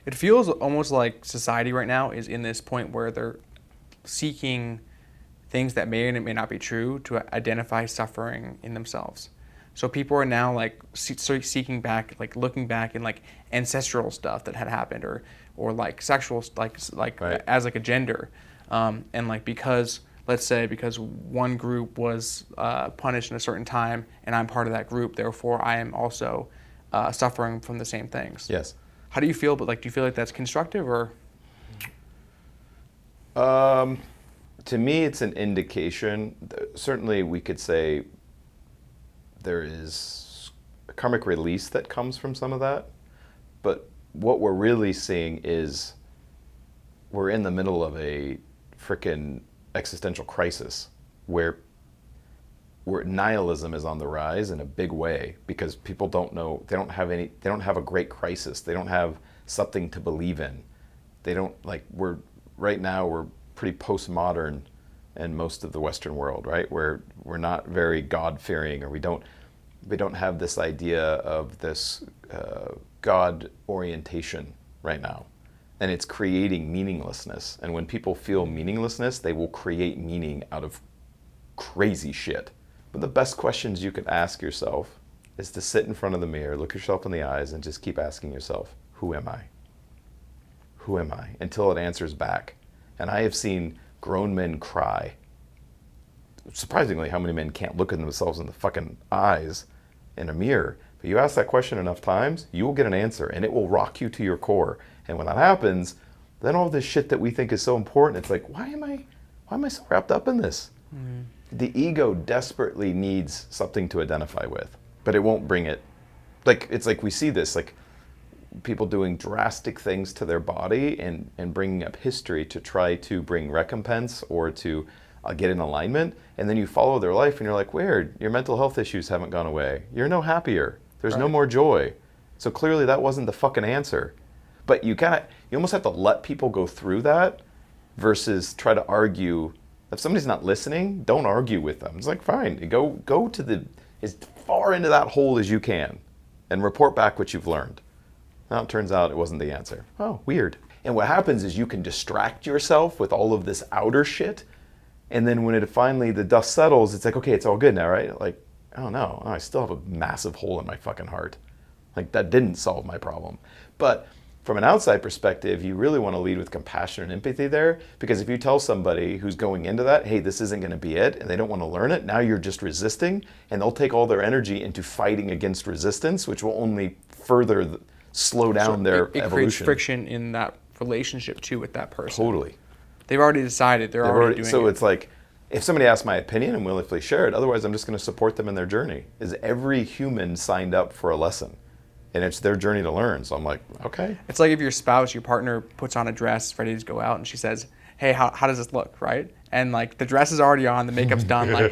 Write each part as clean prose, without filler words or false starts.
It feels almost like society right now is in this point where they're seeking things that may or may not be true to identify suffering in themselves. So people are now like seeking back, like looking back in like ancestral stuff that had happened, or like sexual, like right. as like a gender, and like because let's say because one group was punished in a certain time, and I'm part of that group, therefore I am also suffering from the same things. Yes. How do you feel? But like, do you feel like that's constructive or? To me, it's an indication. Certainly, we could say there is a karmic release that comes from some of that. But what we're really seeing is we're in the middle of a frickin' existential crisis where nihilism is on the rise in a big way because people don't know, they don't have a great crisis. They don't have something to believe in. They don't, like, right now we're pretty postmodern in most of the Western world, right? Where we're not very God-fearing, or we don't have this idea of this God orientation right now. And it's creating meaninglessness. And when people feel meaninglessness, they will create meaning out of crazy shit. But the best questions you can ask yourself is to sit in front of the mirror, look yourself in the eyes, and just keep asking yourself, who am I? Who am I? Until it answers back. And I have seen grown men cry. Surprisingly, how many men can't look at themselves in the fucking eyes in a mirror? But you ask that question enough times, you will get an answer, and it will rock you to your core. And when that happens, then all this shit that we think is so important, it's like, why am I so wrapped up in this? Mm-hmm. The ego desperately needs something to identify with, but it won't bring it. Like, it's like we see this, like, people doing drastic things to their body and bringing up history to try to bring recompense or to get in alignment, and then you follow their life and you're like, weird, your mental health issues haven't gone away. You're no happier. There's no more joy. So clearly that wasn't the fucking answer. But you almost have to let people go through that versus try to argue. If somebody's not listening, don't argue with them. It's like, fine, go to as far into that hole as you can and report back what you've learned. Now it turns out it wasn't the answer. Oh, weird. And what happens is you can distract yourself with all of this outer shit, and then when the dust settles, it's like, okay, it's all good now, right? Like, oh no, I still have a massive hole in my fucking heart. Like, that didn't solve my problem. But from an outside perspective, you really want to lead with compassion and empathy there, because if you tell somebody who's going into that, hey, this isn't going to be it, and they don't want to learn it, now you're just resisting, and they'll take all their energy into fighting against resistance, which will only further slow down their evolution. It creates friction in that relationship too with that person. Totally. They've already decided. They're already doing it. So it's like, if somebody asks my opinion, I'm willing to share it. Otherwise, I'm just going to support them in their journey. Is every human signed up for a lesson, and it's their journey to learn. So I'm like, okay. It's like if your spouse, your partner, puts on a dress ready to go out, and she says, "Hey, how does this look?" Right? And like the dress is already on, the makeup's done. Like,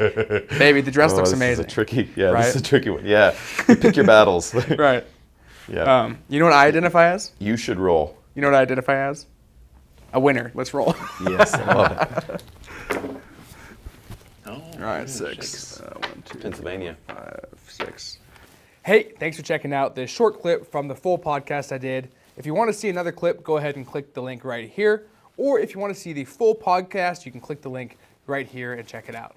baby, the dress looks amazing. This is a tricky one. Yeah, you pick your battles. Right. Yeah. You know what I identify as? You should roll. You know what I identify as? A winner. Let's roll. Yes, I love it. All right, 6. 1, 2, Pennsylvania. 5, 6. Hey, thanks for checking out this short clip from the full podcast I did. If you want to see another clip, go ahead and click the link right here. Or if you want to see the full podcast, you can click the link right here and check it out.